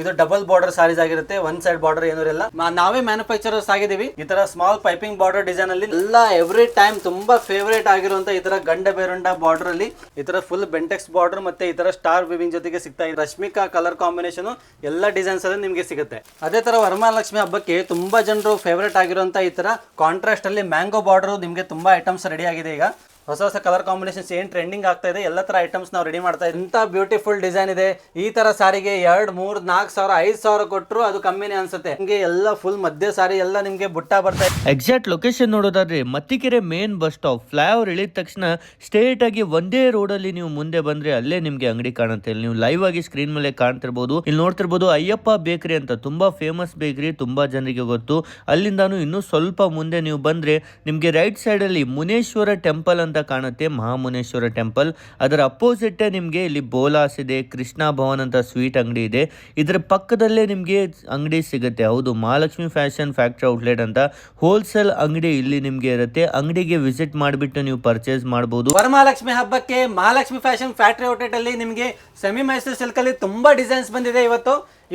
ಇದು double border saris ಆಗಿರುತ್ತೆ. One side border ಏನೂ ಇಲ್ಲ. ನಾವೇ ಮ್ಯಾನುಫ್ಯಾಕ್ಚರರ್ಸ್ ಆಗಿದ್ದೀವಿ. ಈ ತರ ಸ್ಮಾಲ್ ಪೈಪಿಂಗ್ ಬಾರ್ಡರ್ ಡಿಸೈನ್ ಅಲ್ಲಿ ಎಲ್ಲ ಎವ್ರಿ ಟೈಮ್ ತುಂಬಾ ಫೇವರೇಟ್ ಆಗಿರುವಂತ ಈ ತರ ಗಂಡ ಬೇರುಂಡ ಬಾರ್ಡರ್ ಅಲ್ಲಿ ಈ ತರ ಫುಲ್ ಬೆಂಟೆಕ್ಸ್ ಬಾರ್ಡರ್ ಮತ್ತೆ ಈ ತರ ಸ್ಟಾರ್ ವಿವಿಂಗ್ ಜೊತೆಗೆ ಸಿಗ್ತಾ ಇದೆ. ರಶ್ಮಿಕಾ ಕಲರ್ ಕಾಂಬಿನೇಷನ್ ಎಲ್ಲ ಡಿಸೈನ್ಸ್ ಅಲ್ಲಿ ನಿಮಗೆ ಸಿಗುತ್ತೆ. ಅದೇ ತರ ವರಮಹಾಲಕ್ಷ್ಮಿ ಹಬ್ಬಕ್ಕೆ ತುಂಬಾ ಜನರು ಫೇವರೇಟ್ ಆಗಿರುವಂತ ಈ ತರ ಕಾಂಟ್ರಾಸ್ಟ್ ಅಲ್ಲಿ ಮ್ಯಾಂಗೋ ಬಾರ್ಡರ್ ನಿಮಗೆ ತುಂಬಾ ಐಟಮ್ಸ್ ರೆಡಿ ಆಗಿದೆ. ಈಗ ಹೊಸ ಕಲರ್ ಕಾಂಬಿನೇಷನ್ಸ್ ಏನ್ ಟ್ರೆಂಡಿಂಗ್ ಆಗ್ತಾ ಇದೆ ಎಲ್ಲ ತರ ಐಟಮ್ಸ್ ನಾವು ರೆಡಿ ಮಾಡ್ತಾ ಇದ್ದೀವಿ. ಇಂಥ ಬ್ಯೂಟಿಫುಲ್ ಡಿಸೈನ್ ಇದೆ. ಈ ತರ ಸಾರಿಗೆ 2, 3, 4 ಸಾವಿರ 5 ಸಾವಿರ ಕೊಟ್ಟರು ಅದು ಕಮ್ಮಿನೇ ಅನ್ಸುತ್ತೆ. ನಿಮಗೆ ಎಲ್ಲ ಫುಲ್ ಮಧ್ಯ ಸಾರಿ ಎಲ್ಲ ನಿಮಗೆ ಬುಟ್ಟ ಬರ್ತಾ ಇದೆ. ಎಕ್ಸಾಕ್ಟ್ ಲೊಕೇಶನ್ ನೋಡೋದಾದ್ರೆ Mattikere main bus stop flyover ಇಳಿದ ತಕ್ಷಣ ಸ್ಟ್ರೇಟ್ ಆಗಿ ಒಂದೇ ರೋಡ್ ಅಲ್ಲಿ ನೀವು ಮುಂದೆ ಬಂದ್ರೆ ಅಲ್ಲೇ ನಿಮ್ಗೆ ಅಂಗಡಿ ಕಾಣುತ್ತೆ. ನೀವು ಲೈವ್ ಆಗಿ ಸ್ಕ್ರೀನ್ ಮೇಲೆ ಕಾಣ್ತಿರ್ಬೋದು. ಇಲ್ಲಿ ನೋಡ್ತಿರ್ಬೋದು ಅಯ್ಯಪ್ಪ ಬೇಕರಿ ಅಂತ ತುಂಬಾ ಫೇಮಸ್ ಬೇಕರಿ, ತುಂಬಾ ಜನರಿಗೆ ಗೊತ್ತು. ಅಲ್ಲಿಂದಾನು ಇನ್ನು ಸ್ವಲ್ಪ ಮುಂದೆ ನೀವು ಬಂದ್ರೆ ನಿಮ್ಗೆ ರೈಟ್ ಸೈಡ್ ಅಲ್ಲಿ ಮುನೇಶ್ವರ ಟೆಂಪಲ್ ಅಂತ ಕಾಣುತ್ತೆ, ಮಹಾಮುನೇಶ್ವರ ಟೆಂಪಲ್. ಅದರ ಅಪೋಸಿಟ್ ನಿಮಗೆ ಇಲ್ಲಿ ಬೋಲಾಸ್ ಇದೆ, ಕೃಷ್ಣ ಭವನ್ ಅಂತ ಸ್ವೀಟ್ ಅಂಗಡಿ ಇದೆ. ಇದರ ಪಕ್ಕದಲ್ಲೇ ನಿಮಗೆ ಅಂಗಡಿ ಸಿಗುತ್ತೆ. ಹೌದು, ಮಹಾಲಕ್ಷ್ಮಿ ಫ್ಯಾಷನ್ ಫ್ಯಾಕ್ಟರಿ ಔಟ್ಲೆಟ್ ಅಂತ ಹೋಲ್ಸೇಲ್ ಅಂಗಡಿ ಇಲ್ಲಿ ನಿಮ್ಗೆ ಇರುತ್ತೆ. ಅಂಗಡಿಗೆ ವಿಸಿಟ್ ಮಾಡಿಬಿಟ್ಟು ನೀವು ಪರ್ಚೇಸ್ ಮಾಡಬಹುದು. ವರಮಹಾಲಕ್ಷ್ಮಿ ಹಬ್ಬಕ್ಕೆ ಮಹಾಲಕ್ಷ್ಮಿ ಫ್ಯಾಷನ್ ಫ್ಯಾಕ್ಟರಿ ಔಟ್ಲೆಟ್ ಅಲ್ಲಿ ನಿಮಗೆ ಸೆಮಿ ಮೈಸೂರು ಸಿಲ್ಕ್ ಅಲ್ಲಿ ತುಂಬಾ ಡಿಸೈನ್ಸ್ ಬಂದಿದೆ.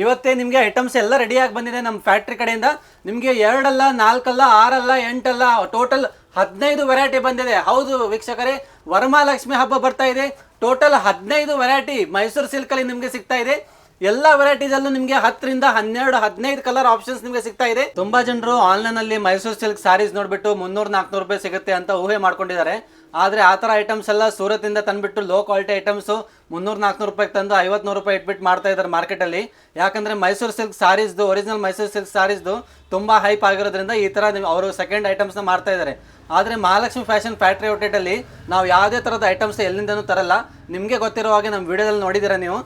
ಇವತ್ತೇ ನಿಮಗೆ ಐಟಮ್ಸ್ ಎಲ್ಲ ರೆಡಿಯಾಗಿ ಬಂದಿದೆ ನಮ್ಮ ಫ್ಯಾಕ್ಟ್ರಿ ಕಡೆಯಿಂದ. ನಿಮಗೆ 2 ಅಲ್ಲ 4 ಅಲ್ಲ 6 ಅಲ್ಲ 8 ಅಲ್ಲ ಟೋಟಲ್ 15 ವೆರೈಟಿ ಬಂದಿದೆ. ಹೌದು ವೀಕ್ಷಕರೇ, ವರಮಹಾಲಕ್ಷ್ಮಿ ಹಬ್ಬ ಬರ್ತಾ ಇದೆ. ಟೋಟಲ್ 15 ವೆರೈಟಿ ಮೈಸೂರು ಸಿಲ್ಕ್ ಅಲ್ಲಿ ನಿಮಗೆ ಸಿಗ್ತಾ ಇದೆ. ಎಲ್ಲ ವೆರೈಟೀಸ್ ಅಲ್ಲೂ ನಿಮಗೆ 10 ರಿಂದ 12, 15 ಕಲರ್ ಆಪ್ಷನ್ಸ್ ನಿಮಗೆ ಸಿಗ್ತಾ ಇದೆ. ತುಂಬಾ ಜನರು ಆನ್ಲೈನ್ ಅಲ್ಲಿ ಮೈಸೂರು ಸಿಲ್ಕ್ ಸಾರೀಸ್ ನೋಡ್ಬಿಟ್ಟು 300-400 ರೂಪಾಯಿ ಸಿಗುತ್ತೆ ಅಂತ ಊಹೆ ಮಾಡ್ಕೊಂಡಿದ್ದಾರೆ. ಆದರೆ ಆ ಥರ ಐಟಮ್ಸ್ ಎಲ್ಲ ಸೂರತ್ತಿಂದ ತಂದುಬಿಟ್ಟು ಲೋ ಕ್ವಾಲಿಟಿ ಐಟಮ್ಸು 300-400 ರೂಪಾಯಿಗೆ ತಂದು 50-100 ರೂಪಾಯಿ ಇಟ್ಬಿಟ್ಟು ಮಾಡ್ತಾ ಇದ್ದಾರೆ ಮಾರ್ಕೆಟಲ್ಲಿ. ಯಾಕಂದರೆ ಮೈಸೂರು ಸಿಲ್ಕ್ ಸಾರೀಸ್ದು ಒರಿಜಿನಲ್ ಮೈಸೂರು ಸಿಲ್ಕ್ ಸಾರೀಸ್ದು ತುಂಬ ಹೈಪ್ ಆಗಿರೋದ್ರಿಂದ ಈ ಥರ ಅವರು ಸೆಕೆಂಡ್ ಐಟಮ್ಸ್ನ ಮಾಡ್ತಾ ಇದ್ದಾರೆ. ಆದರೆ ಮಹಾಲಕ್ಷ್ಮಿ ಫ್ಯಾಷನ್ ಫ್ಯಾಕ್ಟ್ರಿ ಔಟ್ಲೆಟಲ್ಲಿ ನಾವು ಯಾವುದೇ ಥರದ ಐಟಮ್ಸ್ ಎಲ್ಲಿಂದನೂ ತರಲ್ಲ. ನಿಮಗೆ ಗೊತ್ತಿರೋ ಹಾಗೆ ನಮ್ಮ ವಿಡಿಯೋದಲ್ಲಿ ನೋಡಿದ್ದೀರಾ ನೀವು.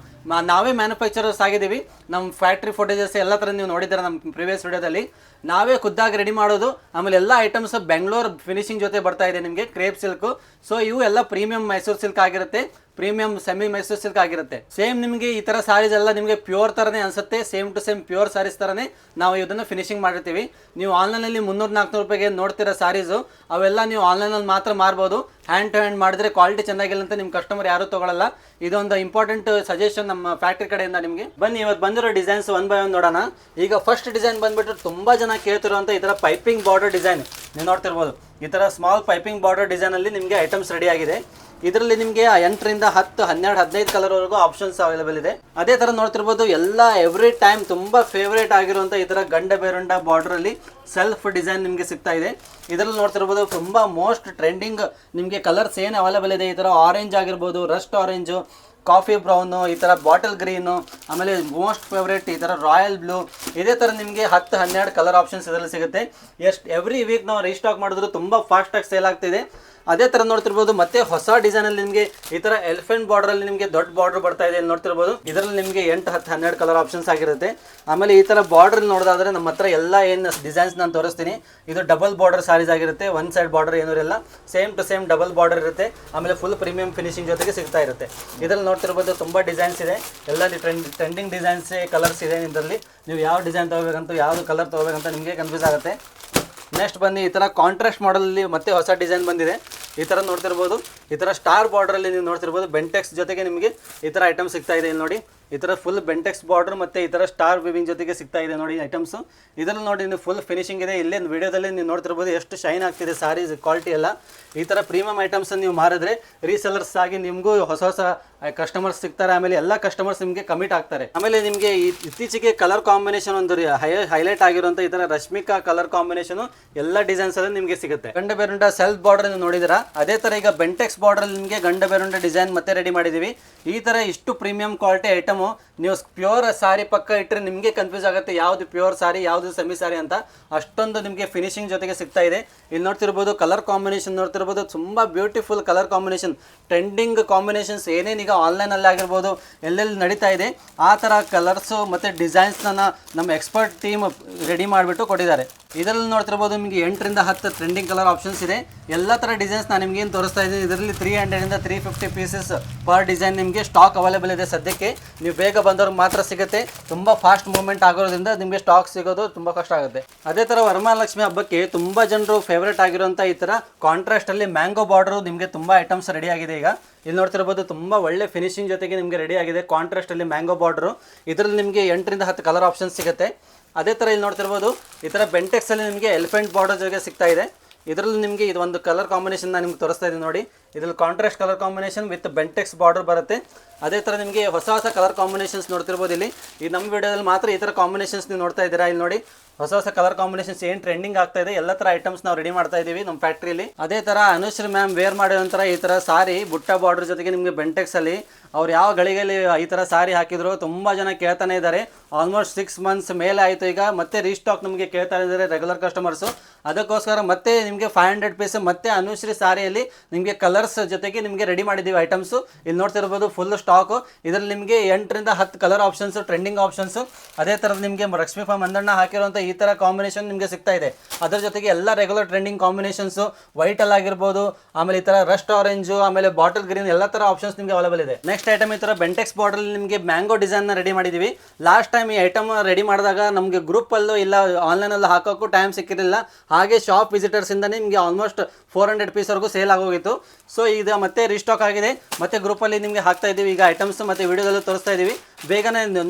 ನಾವೇ ಮ್ಯಾನುಫ್ಯಾಕ್ಚರರ್ಸ್ ಆಗಿದ್ದೀವಿ. ನಮ್ಮ ಫ್ಯಾಕ್ಟ್ರಿ ಫುಟೇಜಸ್ ಎಲ್ಲ ಥರ ನೀವು ನೋಡಿದ್ದೀರಾ ನಮ್ಮ ಪ್ರಿವಿಯಸ್ ವಿಡಿಯೋದಲ್ಲಿ. ನಾವೇ ಖುದ್ದಾಗಿ ರೆಡಿ ಮಾಡೋದು. ಆಮೇಲೆ ಎಲ್ಲ ಐಟಮ್ಸ್ ಬೆಂಗಳೂರು ಫಿನಿಶಿಂಗ್ ಜೊತೆ ಬರ್ತಾ ಇದೆ ನಿಮಗೆ, ಕ್ರೇಪ್ ಸಿಲ್ಕು. ಸೊ ಇವು ಎಲ್ಲ ಪ್ರೀಮಿಯಂ ಮೈಸೂರು ಸಿಲ್ಕ್ ಆಗಿರುತ್ತೆ, ಪ್ರೀಮಿಯಂ ಸೆಮಿ ಮೈಸೂರು ಸಿಲ್ಕ್ ಆಗಿರುತ್ತೆ. ಸೇಮ್ ನಿಮಗೆ ಈ ಥರ ಸಾರೀಸ್ ಎಲ್ಲ ನಿಮಗೆ ಪ್ಯೂರ್ ಥರನೇ ಅನಿಸುತ್ತೆ. Same to same pure sarees ಥರನೇ ನಾವು ಇದನ್ನು ಫಿನಿಶಿಂಗ್ ಮಾಡಿರ್ತೀವಿ. ನೀವು ಆನ್ಲೈನಲ್ಲಿ 300-400 ರೂಪಾಯಿಗೆ ನೋಡ್ತಿರೋ ಸಾರೀಸು ಅವೆಲ್ಲ ನೀವು ಆನ್ಲೈನಲ್ಲಿ ಮಾತ್ರ ಮಾರ್ಬೋದು. ಹ್ಯಾಂಡ್ ಟು ಹ್ಯಾಂಡ್ ಮಾಡಿದ್ರೆ ಕ್ವಾಲಿಟಿ ಚೆನ್ನಾಗಿಲ್ಲ ಅಂತ ನಿಮ್ಮ ಕಸ್ಟಮರ್ ಯಾರೂ ತೊಗೊಳ್ಳಲ್ಲ. ಇದೊಂದು ಇಂಪಾರ್ಟೆಂಟ್ ಸಜೆಷನ್ ನಮ್ಮ ಫ್ಯಾಕ್ಟ್ರಿ ಕಡೆಯಿಂದ ನಿಮಗೆ. ಬನ್ನಿ ಇವತ್ತು ಬಂದಿರೋ ಡಿಸೈನ್ಸ್ ಒನ್ ಬೈ ಒನ್ ನೋಡೋಣ. ಈಗ ಫಸ್ಟ್ ಡಿಸೈನ್ ಬಂದುಬಿಟ್ಟು ತುಂಬ ಜನ ಕೇಳ್ತಿರುವಂಥ ಈ ಥರ ಪೈಪಿಂಗ್ ಬಾರ್ಡರ್ ಡಿಸೈನ್ ನೀವು ನೋಡ್ತಿರ್ಬೋದು. ಈ ಥರ ಸ್ಮಾಲ್ ಪೈಪಿಂಗ್ ಬಾರ್ಡರ್ ಡಿಸೈನಲ್ಲಿ ನಿಮಗೆ ಐಟಮ್ಸ್ ರೆಡಿ ಆಗಿದೆ. ಇದರಲ್ಲಿ ನಿಮಗೆ 8 ರಿಂದ 10, 12, 15 ಕಲರ್ವರೆಗೂ ಆಪ್ಷನ್ಸ್ ಅವೈಲೇಬಲ್ ಇದೆ. ಅದೇ ಥರ ನೋಡ್ತಿರ್ಬೋದು ಎಲ್ಲ ಎವ್ರಿ ಟೈಮ್ ತುಂಬ ಫೇವ್ರೇಟ್ ಆಗಿರುವಂಥ ಈ ಥರ ಗಂಡ ಬೇರುಂಡ ಬಾರ್ಡ್ರಲ್ಲಿ ಸೆಲ್ಫ್ ಡಿಸೈನ್ ನಿಮಗೆ ಸಿಗ್ತಾ ಇದೆ. ಇದರಲ್ಲಿ ನೋಡ್ತಿರ್ಬೋದು ತುಂಬ ಮೋಸ್ಟ್ ಟ್ರೆಂಡಿಂಗ್ ನಿಮಗೆ ಕಲರ್ಸ್ ಏನು ಅವೈಲೇಬಲ್ ಇದೆ. ಈ ಥರ ಆರೆಂಜ್ ಆಗಿರ್ಬೋದು, ರಸ್ಟ್ ಆರೆಂಜು, ಕಾಫಿ ಬ್ರೌನು, ಈ ಥರ ಬಾಟಲ್ ಗ್ರೀನು, ಆಮೇಲೆ ಮೋಸ್ಟ್ ಫೇವ್ರೇಟ್ ಈ ಥರ ರಾಯಲ್ ಬ್ಲೂ. ಇದೇ ಥರ ನಿಮಗೆ 10-12 ಕಲರ್ ಆಪ್ಷನ್ಸ್ ಇದರಲ್ಲಿ ಸಿಗುತ್ತೆ. ಎವ್ರಿ ವೀಕ್ ನಾವು ರೀಸ್ಟಾಕ್ ಮಾಡಿದ್ರು ತುಂಬ ಫಾಸ್ಟಾಗಿ ಸೇಲ್ ಆಗ್ತಿದೆ. ಅದೇ ಥರ ನೋಡ್ತಿರ್ಬೋದು ಮತ್ತೆ ಹೊಸ ಡಿಸೈನಲ್ಲಿ ನಿಮಗೆ ಈ ಥರ ಎಲಿಫೆಂಟ್ ಬಾರ್ಡರಲ್ಲಿ ನಿಮಗೆ ದೊಡ್ಡ ಬಾರ್ಡರ್ ಬರ್ತಾ ಇದೆ. ನೋಡ್ತಿರ್ಬೋದು ಇದರಲ್ಲಿ ನಿಮಗೆ 8, 10, 12 ಕಲರ್ ಆಪ್ಷನ್ಸ್ ಆಗಿರುತ್ತೆ. ಆಮೇಲೆ ಈ ಥರ ಬಾರ್ಡರ್ ನೋಡೋದಾದ್ರೆ ನಮ್ಮ ಹತ್ರ ಎಲ್ಲ ಏನು ಡಿಸೈನ್ಸ್ ನಾನು ತೋರಿಸ್ತೀನಿ. ಇದು ಡಬಲ್ ಬಾರ್ಡರ್ ಸಾರೀಸ್ ಆಗಿರುತ್ತೆ. ಒನ್ ಸೈಡ್ ಬಾರ್ಡರ್ ಏನೂ ಇಲ್ಲ, same to same double border ಇರುತ್ತೆ. ಆಮೇಲೆ ಫುಲ್ ಪ್ರೀಮಿಯಂ ಫಿನಿಶಿಂಗ್ ಜೊತೆಗೆ ಸಿಗ್ತಾ ಇರುತ್ತೆ. ಇದರಲ್ಲಿ ನೋಡ್ತಿರ್ಬೋದು ತುಂಬ ಡಿಸೈನ್ಸ್ ಇದೆ. ಎಲ್ಲ ಟ್ರೆಂಡಿಂಗ್ ಡಿಸೈನ್ಸ್ ಕಲರ್ಸ್ ಇದೆ. ಇದರಲ್ಲಿ ನೀವು ಯಾವ ಡಿಸೈನ್ ತೊಗೋಬೇಕಂತ ಯಾವುದು ಕಲರ್ ತೊಗೋಬೇಕಂತ ನಿಮಗೆ ಕನ್ಫ್ಯೂಸ್ ಆಗುತ್ತೆ. ನೆಕ್ಸ್ಟ್ ಬನ್ನಿ ಈ ಥರ ಕಾಂಟ್ರಾಸ್ಟ್ ಮಾಡಲಲ್ಲಿ ಮತ್ತೆ ಹೊಸ ಡಿಸೈನ್ ಬಂದಿದೆ. ಈ ಥರ ನೋಡ್ತಿರ್ಬೋದು, ಈ ಥರ ಸ್ಟಾರ್ ಬಾರ್ಡ್ರಲ್ಲಿ ನೀವು ನೋಡ್ತಿರ್ಬೋದು. ಬೆಂಟೆಕ್ಸ್ ಜೊತೆಗೆ ನಿಮಗೆ ಈ ಥರ ಐಟಮ್ ಸಿಗ್ತಾ ಇದೆ. ಇಲ್ಲಿ ನೋಡಿ ಈ ಥರ ಫುಲ್ ಬೆಂಟೆಕ್ಸ್ ಬಾರ್ಡರ್ ಮತ್ತು ಈ ಥರ ಸ್ಟಾರ್ ವಿವಿಂಗ್ ಜೊತೆಗೆ ಸಿಗ್ತಾ ಇದೆ ನೋಡಿ ಐಟಮ್ಸು. ಇದರಲ್ಲಿ ನೋಡಿ ನೀವು ಫುಲ್ ಫಿನಿಶಿಂಗ್ ಇದೆ. ಇಲ್ಲೇ ವಿಡಿಯೋದಲ್ಲಿ ನೀವು ನೋಡ್ತಿರ್ಬೋದು ಎಷ್ಟು ಶೈನ್ ಆಗ್ತಿದೆ ಸಾರೀಸ್ ಕ್ವಾಲಿಟಿ ಎಲ್ಲ. ಈ ಥರ ಪ್ರೀಮಿಯಂ ಐಟಮ್ಸನ್ನು ನೀವು ಮಾರಿದ್ರೆ ರೀಸೆಲರ್ಸ್ ಆಗಿ ನಿಮಗೂ ಹೊಸ ಹೊಸ ಕಸ್ಟಮರ್ಸ್ ಸಿಗ್ತಾರೆ. ಆಮೇಲೆ ಎಲ್ಲ ಕಸ್ಟಮರ್ಸ್ ನಿಮಗೆ ಕಮಿಟ್ ಆಗ್ತಾರೆ. ಆಮೇಲೆ ನಿಮಗೆ ಇತ್ತೀಚೆಗೆ ಕಲರ್ ಕಾಂಬಿನೇಷನ್ ಒಂದು ಹೈಲೈಟ್ ಆಗಿರುವಂಥ ಈ ಥರ ರಶ್ಮಿಕಾ ಕಲರ್ ಕಾಂಬಿನೇಷನು ಎಲ್ಲ ಡಿಸೈನ್ಸ್ ಅಲ್ಲಿ ನಿಮಗೆ ಸಿಗುತ್ತೆ. ಗಂಡ ಬೇರುಂಡ ಸೆಲ್ಫ್ ಬಾರ್ಡರ್ ನೀವು ನೋಡಿದಿರಾ. ಅದೇ ಥರ ಈಗ ಬೆಂಟೆಕ್ಸ್ ಬಾರ್ಡರ್ ನಿಮಗೆ ಗಂಡ ಬೇರುಂಡ ಡಿಸೈನ್ ಮತ್ತೆ ರೆಡಿ ಮಾಡಿದ್ದೀವಿ. ಈ ಥರ ಇಷ್ಟು ಪ್ರೀಮಿಯಂ ಕ್ವಾಲಿಟಿ ಐಟಮು ನೀವು ಪ್ಯೂರ್ ಸಾರಿ ಪಕ್ಕ ಇಟ್ಟರೆ ನಿಮಗೆ ಕನ್ಫ್ಯೂಸ್ ಆಗುತ್ತೆ ಯಾವುದು ಪ್ಯೂರ್ ಸಾರಿ ಯಾವುದು ಸೆಮಿ ಸಾರಿ ಅಂತ. ಅಷ್ಟೊಂದು ನಿಮಗೆ ಫಿನಿಶಿಂಗ್ ಜೊತೆಗೆ ಸಿಗ್ತಾ ಇದೆ. ಇಲ್ಲಿ ನೋಡ್ತಿರ್ಬೋದು ಕಲರ್ ಕಾಂಬಿನೇಷನ್ ನೋಡ್ತಿರ್ಬೋದು, ತುಂಬ beautiful colour combination, trending combinations ಏನೇನೀಗ ಆನ್ಲೈನಲ್ಲಿ ಆಗಿರ್ಬೋದು ಎಲ್ಲೆಲ್ಲಿ ನಡೀತಾ ಇದೆ ಆ ಥರ ಕಲರ್ಸು ಮತ್ತು ಡಿಸೈನ್ಸ್ನ ನಮ್ಮ ಎಕ್ಸ್ಪರ್ಟ್ ಟೀಮ್ ರೆಡಿ ಮಾಡಿಬಿಟ್ಟು ಕೊಟ್ಟಿದ್ದಾರೆ. ಇದರಲ್ಲಿ ನೋಡ್ತಿರ್ಬೋದು ನಿಮಗೆ 8ರಿಂದ 10 ಟ್ರೆಂಡಿಂಗ್ ಕಲರ್ ಆಪ್ಷನ್ಸ್ ಇದೆ. ಎಲ್ಲ ಥರ ಡಿಸೈನ್ಸ್ ನಾನು ನಿಮ್ಗೆ ಏನು ತೋರಿಸ್ತಾ ಇದ್ದೀನಿ. ಇದರಲ್ಲಿ 300ಇಂದ 350 ಪೀಸಸ್ ಪರ್ ಡಿಸೈನ್ ನಿಮಗೆ ಸ್ಟಾಕ್ ಅವೈಲೇಬಲ್ ಇದೆ ಸದ್ಯಕ್ಕೆ. ನೀವು ಬೇಗ ಬಂದವ್ರಿಗೆ ಮಾತ್ರ ಸಿಗುತ್ತೆ. ತುಂಬ ಫಾಸ್ಟ್ ಮೂವ್ಮೆಂಟ್ ಆಗೋದ್ರಿಂದ ನಿಮಗೆ ಸ್ಟಾಕ್ ಸಿಗೋದು ತುಂಬ ಕಷ್ಟ ಆಗುತ್ತೆ. ಅದೇ ಥರ ವರಮಹಾಲಕ್ಷ್ಮಿ ಹಬ್ಬಕ್ಕೆ ತುಂಬ ಜನರು ಫೇವ್ರೇಟ್ ಆಗಿರುವಂಥ ಈ ಥರ ಕಾಂಟ್ರಾಸ್ಟಲ್ಲಿ ಮ್ಯಾಂಗೋ ಬಾರ್ಡರು ನಿಮಗೆ ತುಂಬ ಐಟಮ್ಸ್ ರೆಡಿ ಆಗಿದೆ. ಈಗ ಇಲ್ಲಿ ನೋಡ್ತಿರ್ಬೋದು ತುಂಬ ಒಳ್ಳೆ ಫಿನಿಶಿಂಗ್ ಜೊತೆಗೆ ನಿಮಗೆ ರೆಡಿ ಆಗಿದೆ ಕಾಂಟ್ರಾಸ್ಟಲ್ಲಿ ಮ್ಯಾಂಗೋ ಬಾರ್ಡರು. ಇದರಲ್ಲಿ ನಿಮಗೆ 8ರಿಂದ 10 ಕಲರ್ ಆಪ್ಷನ್ಸ್ ಸಿಗುತ್ತೆ. ಅದೇ ಥರ ಇಲ್ಲಿ ನೋಡ್ತಿರ್ಬೋದು ಈ ಥರ ಬೆಂಟೆಕ್ಸಲ್ಲಿ ನಿಮಗೆ ಎಲಿಫೆಂಟ್ ಬಾರ್ಡರ್ ಜೊತೆಗೆ ಸಿಗ್ತಾ ಇದೆ. ಇದರಲ್ಲಿ ನಿಮಗೆ ಇದು ಒಂದು ಕಲರ್ ಕಾಂಬಿನೇಷನ್ ನಾನು ನಿಮ್ಗೆ ತೋರಿಸ್ತಾ ಇದ್ದೀನಿ ನೋಡಿ. ಇದರಲ್ಲಿ contrast colour combination with Bentex border ಬರುತ್ತೆ. ಅದೇ ಥರ ನಿಮಗೆ ಹೊಸ ಕಲರ್ ಕಾಂಬಿನೇಷನ್ಸ್ ನೋಡ್ತಿರ್ಬೋದು. ಇಲ್ಲಿ ಈ ನಮ್ಮ ವಿಡಿಯೋದಲ್ಲಿ ಮಾತ್ರ ಈ ಥರ ಕಾಂಬಿನೇಷನ್ಸ್ ನೀವು ನೋಡ್ತಾ ಇದ್ದೀರಾ. ಇಲ್ಲಿ ನೋಡಿ ಹೊಸ ಕಲರ್ ಕಾಂಬಿನೇಷನ್ಸ್ ಏನು ಟ್ರೆಂಡಿಂಗ್ ಆಗ್ತಾ ಇದೆ ಎಲ್ಲ ಥರ ಐಟಮ್ಸ್ ನಾವು ರೆಡಿ ಮಾಡ್ತಾ ಇದ್ದೀವಿ ನಮ್ಮ ಫ್ಯಾಕ್ಟ್ರಿಯಲ್ಲಿ. ಅದೇ ಥರ ಅನುಶ್ರೀ ಮ್ಯಾಮ್ ವೇರ್ ಮಾಡಿರೋ ಈ ಥರ ಸಾರಿ ಬುಟ್ಟ ಬಾರ್ಡರ್ ಜೊತೆಗೆ ನಿಮಗೆ ಬೆಂಟೆಕ್ಸಲ್ಲಿ ಅವ್ರು ಯಾವ ಗಳಿಗೆಯಲ್ಲಿ ಈ ಥರ ಸಾರಿ ಹಾಕಿದ್ರು ತುಂಬ ಜನ ಕೇಳ್ತಾನೆ ಇದ್ದಾರೆ. ಆಲ್ಮೋಸ್ಟ್ 6 ಮಂತ್ಸ್ ಮೇಲೆ ಆಯಿತು. ಈಗ ಮತ್ತೆ ರೀಸ್ಟಾಕ್ ನಮಗೆ ಕೇಳ್ತಾ ಇದ್ದಾರೆ ರೆಗ್ಯುಲರ್ ಕಸ್ಟಮರ್ಸು. ಅದಕ್ಕೋಸ್ಕರ ಮತ್ತೆ ನಿಮಗೆ 500 ಪೀಸ್ ಮತ್ತೆ ಅನುಶ್ರೀ ಸಾರಿಯಲ್ಲಿ ನಿಮಗೆ ಕಲರ್ಸ್ ಜೊತೆಗೆ ನಿಮಗೆ ರೆಡಿ ಮಾಡಿದ್ದೀವಿ ಐಟಮ್ಸು. ಇಲ್ಲಿ ನೋಡ್ತಿರ್ಬೋದು ಫುಲ್ ಸ್ಟಾಕು. ಇದರಲ್ಲಿ ನಿಮಗೆ 8ರಿಂದ 10 ಕಲರ್ ಆಪ್ಷನ್ಸು ಟ್ರೆಂಡಿಂಗ್ ಆಪ್ಷನ್ಸು. ಅದೇ ಥರದ ನಿಮಗೆ ಲಕ್ಷ್ಮೀ ಫಾರ್ಮ್ ಮಂದಣ್ಣ ಹಾಕಿರುವಂಥ ಈ ಥರ ಕಾಂಬಿನೇಷನ್ ನಿಮಗೆ ಸಿಗ್ತಾ ಇದೆ. ಅದರ ಜೊತೆಗೆ ಎಲ್ಲ ರೆಗ್ಯುಲರ್ ಟ್ರೆಂಡಿಂಗ್ ಕಾಂಬಿನೇಷನ್ಸು ವೈಟಲ್ಲಿ ಆಗಿರ್ಬೋದು, ಆಮೇಲೆ ಈ ಥರ ರಸ್ಟ್ ಆರೆಂಜು, ಆಮೇಲೆ ಬಾಟಲ್ ಗ್ರೀನ್ ಎಲ್ಲ ಥರ ಆಪ್ಷನ್ಸ್ ನಿಮಗೆ ಅವೈಲೇಬಲ್ ಇದೆ. ನೆಕ್ಸ್ಟ್ ಐಟಮ್ ಈ ಥರ ಬೆಂಟೆಕ್ಸ್ ಬಾರ್ಡರಲ್ಲಿ ನಿಮಗೆ ಮ್ಯಾಂಗೋ ಡಿಸೈನ್ನ ರೆಡಿ ಮಾಡಿದ್ದೀವಿ. ಲಾಸ್ಟ್ ಟೈಮ್ ಈ ಐಟಮ್ ರೆಡಿ ಮಾಡಿದಾಗ ನಮಗೆ ಗ್ರೂಪಲ್ಲೂ ಇಲ್ಲ ಆನ್ಲೈನಲ್ಲಿ ಹಾಕೋಕ್ಕೂ ಟೈಮ್ ಸಿಕ್ಕಿರಲಿಲ್ಲ. ಹಾಗೆ ಶಾಪ್ ವಿಸಿಟರ್ಸಿಂದ ನಿಮಗೆ ಆಲ್ಮೋಸ್ಟ್ 400 ಪೀಸ್ವರೆಗೂ ಸೇಲ್ ಆಗೋಗಿತ್ತು. ಸೊ ಇದು ಮತ್ತೆ ರೀಸ್ಟಾಕ್ ಆಗಿದೆ. ಮತ್ತೆ ಗ್ರೂಪಲ್ಲಿ ನಿಮಗೆ ಹಾಕ್ತಾ ಇದ್ದೀವಿ ಈಗ ಐಟಮ್ಸ್ ಮತ್ತು ವಿಡಿಯೋದಲ್ಲೂ ತೋರಿಸ್ತಾ ಇದ್ದೀವಿ. ಬೇಗನೆ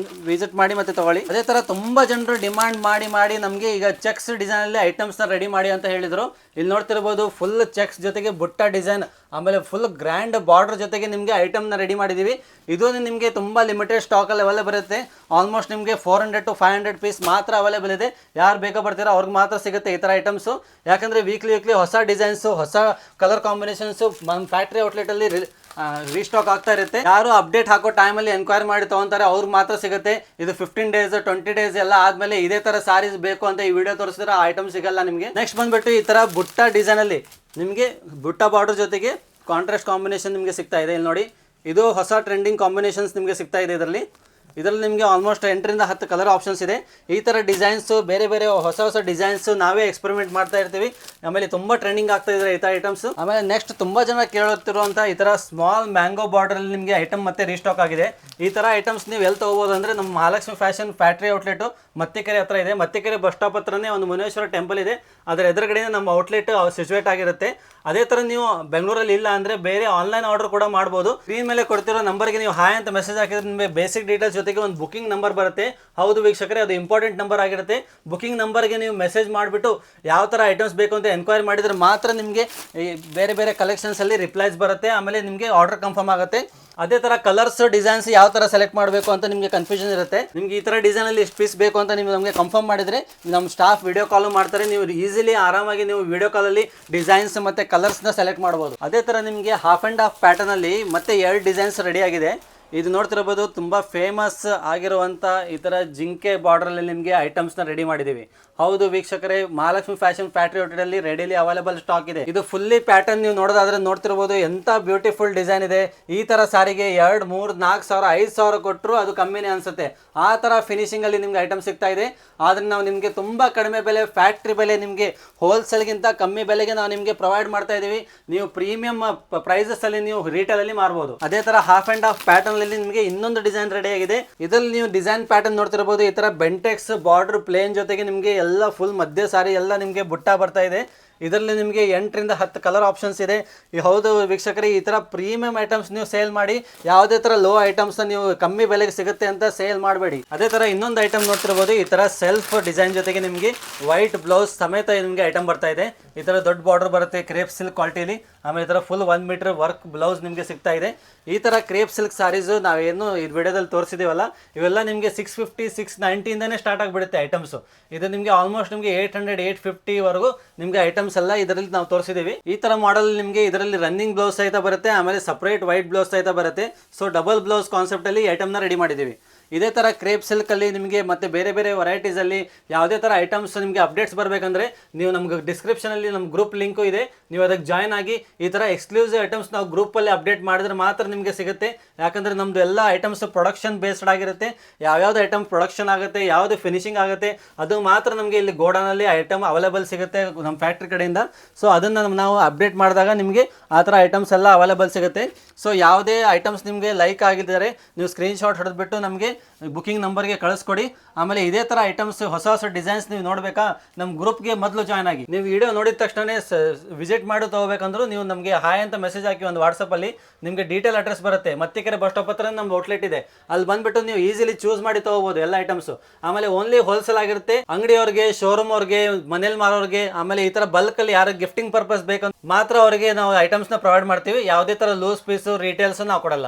ವಿಸಿಟ್ ಮಾಡಿ ಮತ್ತೆ ತೊಗೊಳ್ಳಿ. ಅದೇ ಥರ ತುಂಬ ಜನರು ಡಿಮಾಂಡ್ ಮಾಡಿ ನಮಗೆ ಈಗ ಚೆಕ್ಸ್ ಡಿಸೈನಲ್ಲಿ ಐಟಮ್ಸ್ನ ರೆಡಿ ಮಾಡಿ ಅಂತ ಹೇಳಿದರು. ಇಲ್ಲಿ ನೋಡ್ತಿರ್ಬೋದು ಫುಲ್ ಚೆಕ್ಸ್ ಜೊತೆಗೆ ಬುಟ್ಟ ಡಿಸೈನ್, ಆಮೇಲೆ ಫುಲ್ ಗ್ರ್ಯಾಂಡ್ ಬಾರ್ಡರ್ ಜೊತೆಗೆ ನಿಮಗೆ ಐಟಮ್ನ ರೆಡಿ ಮಾಡಿದ್ದೀವಿ. ಇದು ನಿಮಗೆ ತುಂಬ ಲಿಮಿಟೆಡ್ ಸ್ಟಾಕಲ್ಲಿ ಅವೈಲೇಬಲ್ ಇರುತ್ತೆ. ಆಲ್ಮೋಸ್ಟ್ ನಿಮಗೆ 400 to 500 ಪೀಸ್ ಮಾತ್ರ ಅವೈಲೇಬಲ್ ಇದೆ. ಯಾರು ಬೇಗ ಬರ್ತೀರೋ ಅವ್ರಿಗೆ ಮಾತ್ರ ಸಿಗುತ್ತೆ ಈ ಥರ ಐಟಮ್ಸು. ಯಾಕಂದರೆ ವೀಕ್ಲಿ ಹೊಸ ಡಿಸೈನ್ಸು, ಹೊಸ ಕಲರ್ ಕಾಂಬಿನೇಷನ್ಸು ನಮ್ಮ ಫ್ಯಾಕ್ಟ್ರಿ ಔಟ್ಲೆಟಲ್ಲಿ ರೀಸ್ಟಾಕ್ ಆಗ್ತಾ ಇರುತ್ತೆ. ಯಾರು ಅಪ್ಡೇಟ್ ಹಾಕೋ ಟೈಮಲ್ಲಿ ಎನ್ಕ್ವೈರಿ ಮಾಡಿ ತೊಗೊತಾರೆ ಅವ್ರಿಗೆ ಮಾತ್ರ ಸಿಗುತ್ತೆ. ಇದು 15 ಡೇಸ್ 20 ಡೇಸ್ ಎಲ್ಲ ಆದಮೇಲೆ ಇದೇ ಥರ ಸಾರೀಸ್ ಬೇಕು ಅಂತ ಈ ವಿಡಿಯೋ ತೋರಿಸಿದ್ರೆ ಆ ಐಟಮ್ ಸಿಗಲ್ಲ ನಿಮಗೆ. ನೆಕ್ಸ್ಟ್ ಬಂದುಬಿಟ್ಟು ಈ ಥರ ಬುಟ್ಟ ಡಿಸೈನಲ್ಲಿ ನಿಮಗೆ ಬುಟ್ಟ ಬಾರ್ಡರ್ ಜೊತೆಗೆ ಕಾಂಟ್ರಾಸ್ಟ್ ಕಾಂಬಿನೇಷನ್ ನಿಮಗೆ ಸಿಗ್ತಾ ಇದೆ. ಇಲ್ಲಿ ನೋಡಿ ಇದು ಹೊಸ ಟ್ರೆಂಡಿಂಗ್ ಕಾಂಬಿನೇಷನ್ಸ್ ನಿಮಗೆ ಸಿಗ್ತಾ ಇದೆ. ಇದರಲ್ಲಿ ನಿಮಗೆ ಆಲ್ಮೋಸ್ಟ್ 8ರಿಂದ 10 ಕಲರ್ ಆಪ್ಷನ್ಸ್ ಇದೆ. ಈ ಥರ ಡಿಸೈನ್ಸು ಬೇರೆ ಹೊಸ ಡಿಸೈನ್ಸು ನಾವೇ ಎಕ್ಸ್ಪೆರಿಮೆಂಟ್ ಮಾಡ್ತಾ ಇರ್ತೀವಿ. ಆಮೇಲೆ ತುಂಬ ಟ್ರೆಂಡಿಂಗ್ ಆಗ್ತಾ ಇದೆ ಈ ಥರ ಐಟಮ್ಸು. ಆಮೇಲೆ ನೆಕ್ಸ್ಟ್ ತುಂಬ ಜನ ಕೇಳುತ್ತಿರುವಂಥ ಈ ಥರ ಸ್ಮಾಲ್ ಮ್ಯಾಂಗೋ ಬಾರ್ಡರಲ್ಲಿ ನಿಮಗೆ ಐಟಮ್ ಮತ್ತೆ ರೀಸ್ಟಾಕ್ ಆಗಿದೆ. ಈ ಥರ ಐಟಮ್ಸ್ ನೀವು ಎಲ್ಲಿ ತೊಗೋಬೋದು ಅಂದರೆ ನಮ್ಮ Mahalakshmi fashion factory outlet Mattikere ಹತ್ರ ಇದೆ. ಮತ್ತಿಕೆರೆ ಬಸ್ ಸ್ಟಾಪ್ ಹತ್ರನೇ ಒಂದು ಮುನೇಶ್ವರ ಟೆಂಪಲ್ ಇದೆ. ಅದರ ಎದುರುಗಡೆ ನಮ್ಮ ಔಟ್ಲೆಟ್ ಸಿಚುವೇಟ್ ಆಗಿರುತ್ತೆ. ಅದೇ ಥರ ನೀವು ಬೆಂಗಳೂರಲ್ಲಿ ಇಲ್ಲ ಅಂದರೆ ಬೇರೆ ಆನ್ಲೈನ್ ಆರ್ಡರ್ ಕೂಡ ಮಾಡ್ಬೋದು. ಸ್ಕ್ರೀನ್ ಮೇಲೆ ಕೊಡ್ತಿರೋ ನಂಬರ್ಗೆ ನೀವು ಹಾಯ್ ಅಂತ ಮೆಸೇಜ್ ಹಾಕಿದ್ರೆ ನಿಮಗೆ ಬೇಸಿಕ್ ಡೀಟೇಲ್ಸ್ ಜೊತೆಗೆ ಒಂದು ಬುಕಿಂಗ್ ನಂಬರ್ ಬರುತ್ತೆ. ಹೌದು ವೀಕ್ಷಕರೇ, ಅದು ಇಂಪಾರ್ಟೆಂಟ್ ನಂಬರ್ ಆಗಿರುತ್ತೆ. ಬುಕಿಂಗ್ ನಂಬರ್ಗೆ ನೀವು ಮೆಸೇಜ್ ಮಾಡಿಬಿಟ್ಟು ಯಾವ ಥರ ಐಟಮ್ಸ್ ಬೇಕು ಅಂತ ಎನ್ಕ್ವೈರಿ ಮಾಡಿದರೆ ಮಾತ್ರ ನಿಮಗೆ ಈ ಬೇರೆ ಕಲೆಕ್ಷನ್ಸಲ್ಲಿ ರಿಪ್ಲೈಸ್ ಬರುತ್ತೆ. ಆಮೇಲೆ ನಿಮಗೆ ಆರ್ಡರ್ ಕನ್ಫರ್ಮ್ ಆಗುತ್ತೆ. ಅದೇ ಥರ ಕಲರ್ಸ್ ಡಿಸೈನ್ಸ್ ಯಾವ ಥರ ಸೆಲೆಕ್ಟ್ ಮಾಡಬೇಕು ಅಂತ ನಿಮಗೆ ಕನ್ಫ್ಯೂಷನ್ ಇರುತ್ತೆ. ನಿಮಗೆ ಈ ಥರ ಡಿಸೈನಲ್ಲಿ ಎಷ್ಟು ಪೀಸ್ ಬೇಕು ಅಂತ ನೀವು ನಮಗೆ ಕನ್ಫರ್ಮ್ ಮಾಡಿದರೆ ನಮ್ಮ ಸ್ಟಾಫ್ ವಿಡಿಯೋ ಕಾಲು ಮಾಡ್ತಾರೆ. ನೀವು ಈಸಿಲಿ ಆರಾಮಾಗಿ ನೀವು ವಿಡಿಯೋ ಕಾಲಲ್ಲಿ ಡಿಸೈನ್ಸ್ ಮತ್ತು ಕಲರ್ಸ್ನ ಸೆಲೆಕ್ಟ್ ಮಾಡ್ಬೋದು. ಅದೇ ಥರ ನಿಮಗೆ ಹಾಫ್ ಆ್ಯಂಡ್ ಹಾಫ್ ಪ್ಯಾಟರ್ನಲ್ಲಿ ಮತ್ತೆ 2 ಡಿಸೈನ್ಸ್ ರೆಡಿ ಆಗಿದೆ. ಇದು ನೋಡ್ತಿರ್ಬೋದು ತುಂಬ ಫೇಮಸ್ ಆಗಿರುವಂಥ ಈ ಥರ ಜಿಂಕೆ ಬಾರ್ಡ್ರಲ್ಲಿ ನಿಮಗೆ ಐಟಮ್ಸ್ನ ರೆಡಿ ಮಾಡಿದ್ದೀವಿ. ಹೌದು ವೀಕ್ಷಕರೇ, ಮಹಾಲಕ್ಷ್ಮಿ ಫ್ಯಾಷನ್ ಫ್ಯಾಕ್ಟ್ರಿ ಔಟ್ಲೆಟಲ್ಲಿ ರೆಡಿಲಿ ಅವೈಲೇಬಲ್ ಸ್ಟಾಕ್ ಇದೆ. ಇದು ಫುಲ್ಲಿ ಪ್ಯಾಟರ್ನ್ ನೀವು ನೋಡೋದಾದ್ರೆ ನೋಡ್ತಿರ್ಬೋದು ಎಂಥ ಬ್ಯೂಟಿಫುಲ್ ಡಿಸೈನ್ ಇದೆ. ಈ ಥರ ಸಾರಿಗೆ 2, 3, 4 ಸಾವಿರ 5 ಸಾವಿರ ಕೊಟ್ಟರು ಅದು ಕಮ್ಮಿನೇ ಅನಿಸುತ್ತೆ. ಆ ಥರ ಫಿನಿಶಿಂಗಲ್ಲಿ ನಿಮ್ಗೆ ಐಟಮ್ ಸಿಗ್ತಾ ಇದೆ. ಆದರೆ ನಾವು ನಿಮಗೆ ತುಂಬ ಕಡಿಮೆ ಬೆಲೆ, ಫ್ಯಾಕ್ಟ್ರಿ ಬೆಲೆ, ನಿಮಗೆ ಹೋಲ್ಸೇಲ್ಗಿಂತ ಕಮ್ಮಿ ಬೆಲೆಗೆ ನಾವು ನಿಮಗೆ ಪ್ರೊವೈಡ್ ಮಾಡ್ತಾ ಇದ್ದೀವಿ. ನೀವು ಪ್ರೀಮಿಯಂ ಪ್ರೈಸಸ್ಸಲ್ಲಿ ನೀವು ರಿಟೇಲಲ್ಲಿ ಮಾರ್ಬೋದು. ಅದೇ ಥರ ಹಾಫ್ ಆ್ಯಂಡ್ ಹಾಫ್ ಪ್ಯಾಟರ್ನ್ ನಿಮಗೆ ಇನ್ನೊಂದು ಡಿಸೈನ್ ರೆಡಿ ಆಗಿದೆ. ಇದರಲ್ಲಿ ನೀವು ಡಿಸೈನ್ ಪ್ಯಾಟರ್ನ್ ನೋಡ್ತಿರಬಹುದು. ಈ ತರ ಬೆಂಟೆಕ್ಸ್ ಬಾರ್ಡರ್ ಪ್ಲೇನ್ ಜೊತೆಗೆ ನಿಮಗೆ ಎಲ್ಲ ಫುಲ್ ಮಧ್ಯ ಸಾರಿ ಎಲ್ಲ ನಿಮಗೆ ಬುಟ್ಟ ಬರ್ತಾ ಇದೆ. ಇದರಲ್ಲಿ ನಿಮಗೆ 8ರಿಂದ 10 ಕಲರ್ ಆಪ್ಷನ್ಸ್ ಇದೆ. ಹೌದು ವೀಕ್ಷಕರೇ, ಈ ಥರ ಪ್ರೀಮಿಯಂ ಐಟಮ್ಸ್ ನೀವು ಸೇಲ್ ಮಾಡಿ. ಯಾವುದೇ ಥರ ಲೋ ಐಟಮ್ಸ್ನ ನೀವು ಕಮ್ಮಿ ಬೆಲೆಗೆ ಸಿಗುತ್ತೆ ಅಂತ ಸೇಲ್ ಮಾಡಬೇಡಿ. ಅದೇ ಥರ ಇನ್ನೊಂದು ಐಟಮ್ ನೋಡ್ತಿರ್ಬೋದು. ಈ ಥರ ಸೆಲ್ಫ್ ಡಿಸೈನ್ ಜೊತೆಗೆ ನಿಮಗೆ ವೈಟ್ ಬ್ಲೌಸ್ ಸಮೇತ ನಿಮಗೆ ಐಟಮ್ ಬರ್ತಾ ಇದೆ. ಈ ಥರ ದೊಡ್ಡ ಬಾರ್ಡರ್ ಬರುತ್ತೆ ಕ್ರೇಪ್ ಸಿಲ್ಕ್ ಕ್ವಾಲಿಟಿಲಿ. ಆಮೇಲೆ ಈ ಥರ ಫುಲ್ 1 ಮೀಟರ್ ವರ್ಕ್ ಬ್ಲೌಸ್ ನಿಮಗೆ ಸಿಗ್ತಾ ಇದೆ. ಈ ಥರ ಕ್ರೇಪ್ ಸಿಲ್ಕ್ ಸಾರೀಸು ನಾವೇನು ಈ ವಿಡಿಯೋದಲ್ಲಿ ತೋರಿಸಿದ್ದೀವಲ್ಲ, ಇವೆಲ್ಲ ನಿಮಗೆ 650, 690ಇಂದನೇ ಸ್ಟಾರ್ಟ್ ಆಗಿಬಿಡುತ್ತೆ ಐಟಮ್ಸು. ಇದು ನಿಮಗೆ ಆಲ್ಮೋಸ್ಟ್ ನಿಮಗೆ 800, 850ವರೆಗೂ ನಿಮಗೆ ಐಟಮ್ಸ್ ಎಲ್ಲ ಇದರಲ್ಲಿ ನಾವು ತೋರಿಸಿದ್ದೀವಿ. ಈ ಥರ ಮಾಡಲ್ ನಿಮಗೆ ಇದರಲ್ಲಿ ರನ್ನಿಂಗ್ ಬ್ಲೌಸ್ ಸಹಿತ ಬರುತ್ತೆ. ಆಮೇಲೆ ಸಪ್ರೇಟ್ ವೈಟ್ ಬ್ಲೌಸ್ ಸಹಿತ ಬರುತ್ತೆ. ಸೊ ಡಬಲ್ ಬ್ಲೌಸ್ ಕಾನ್ಸೆಪ್ಟಲ್ಲಿ ಐಟಮ್ನ ರೆಡಿ ಮಾಡಿದ್ದೀವಿ. ಇದೇ ಥರ ಕ್ರೇಪ್ ಸಿಲ್ಕಲ್ಲಿ ನಿಮಗೆ ಮತ್ತೆ ಬೇರೆ ಬೇರೆ ವೆರೈಟೀಸಲ್ಲಿ ಯಾವುದೇ ಥರ ಐಟಮ್ಸ್ ನಿಮಗೆ ಅಪ್ಡೇಟ್ಸ್ ಬರಬೇಕಂದ್ರೆ ನೀವು ನಮ್ಗೆ ಡಿಸ್ಕ್ರಿಪ್ಷನಲ್ಲಿ ನಮ್ಮ ಗ್ರೂಪ್ ಲಿಂಕು ಇದೆ, ನೀವು ಅದಕ್ಕೆ ಜಾಯ್ನ್ ಆಗಿ ಈ ಥರ ಎಕ್ಸ್ಕ್ಲೂಸಿವ್ ಐಟಮ್ಸ್ ನಾವು ಗ್ರೂಪಲ್ಲಿ ಅಪ್ಡೇಟ್ ಮಾಡಿದ್ರೆ ಮಾತ್ರ ನಿಮಗೆ ಸಿಗುತ್ತೆ. ಯಾಕಂದರೆ ನಮ್ಮದು ಎಲ್ಲ ಐಟಮ್ಸ್ ಪ್ರೊಡಕ್ಷನ್ ಬೇಸ್ಡ್ ಆಗಿರುತ್ತೆ. ಯಾವ್ಯಾವ್ದು ಐಟಮ್ ಪ್ರೊಡಕ್ಷನ್ ಆಗುತ್ತೆ, ಯಾವುದು ಫಿನಿಶಿಂಗ್ ಆಗುತ್ತೆ, ಅದು ಮಾತ್ರ ನಮಗೆ ಇಲ್ಲಿ ಗೋಡಾನಲ್ಲಿ ಐಟಮ್ ಅವೈಲೇಬಲ್ ಸಿಗುತ್ತೆ ನಮ್ಮ ಫ್ಯಾಕ್ಟ್ರಿ ಕಡೆಯಿಂದ. ಸೊ ಅದನ್ನು ನಾವು ಅಪ್ಡೇಟ್ ಮಾಡಿದಾಗ ನಿಮಗೆ ಆ ಥರ ಐಟಮ್ಸ್ ಎಲ್ಲ ಅವೈಲೇಬಲ್ ಸಿಗುತ್ತೆ. ಸೊ ಯಾವುದೇ ಐಟಮ್ಸ್ ನಿಮಗೆ ಲೈಕ್ ಆಗಿದ್ದರೆ ನೀವು ಸ್ಕ್ರೀನ್ಶಾಟ್ ಹೊಡೆದ್ಬಿಟ್ಟು ನಮಗೆ ಬುಕಿಂಗ್ ನಂಬರ್ಗೆ ಕಳಿಸ್ಕೊಡಿ. ಆಮೇಲೆ ಇದೇ ಥರ ಐಟಮ್ಸ್ ಹೊಸ ಹೊಸ ಡಿಸೈನ್ಸ್ ನೀವು ನೋಡಬೇಕಾ, ನಮ್ಮ ಗ್ರೂಪ್ಗೆ ಮೊದಲು ಜಾಯ್ನ್ ಆಗಿ. ನೀವು ವಿಡಿಯೋ ನೋಡಿದ ತಕ್ಷಣ ವಿಸಿಟ್ ಮಾಡಿ ತೊಗೋಬೇಕಂದ್ರೂ ನೀವು ನಮಗೆ ಹಾಯ್ ಅಂತ ಮೆಸೇಜ್ ಹಾಕಿ ಒಂದು ವಾಟ್ಸಪ್ಪಲ್ಲಿ ನಿಮಗೆ ಡೀಟೇಲ್ ಅಡ್ರೆಸ್ ಬರುತ್ತೆ. ಮತ್ತಿಕೆರೆ ಬಸ್ ಸ್ಟಾಪ್ ಹತ್ರ ನಮ್ಮ ಔಟ್ಲೆಟ್ ಇದೆ, ಅಲ್ಲಿ ಬಂದುಬಿಟ್ಟು ನೀವು ಈಸಿಲಿ ಚೂಸ್ ಮಾಡಿ ತೊಗೋಬೋದು ಎಲ್ಲ ಐಟಮ್ಸು. ಆಮೇಲೆ ಓನ್ಲಿ ಹೋಲ್ಸೇಲ್ ಆಗಿರುತ್ತೆ. ಅಂಗಡಿಯವ್ರಿಗೆ, ಶೋರೂಮ್ ಅವ್ರಿಗೆ, ಮನೇಲಿ ಮಾರೋರಿಗೆ, ಆಮೇಲೆ ಈ ಥರ ಬಲ್ಕಲ್ಲಿ ಯಾರು ಗಿಫ್ಟಿಂಗ್ ಪರ್ಪಸ್ ಬೇಕಂತ ಮಾತ್ರ ಅವರಿಗೆ ನಾವು ಐಟಮ್ಸ್ನ ಪ್ರೊವೈಡ್ ಮಾಡ್ತೀವಿ. ಯಾವುದೇ ಥರ ಲೂಸ್ ಪೀಸು ರೀಟೇಲ್ಸ್ ನಾವು ಕೊಡಲ್ಲ.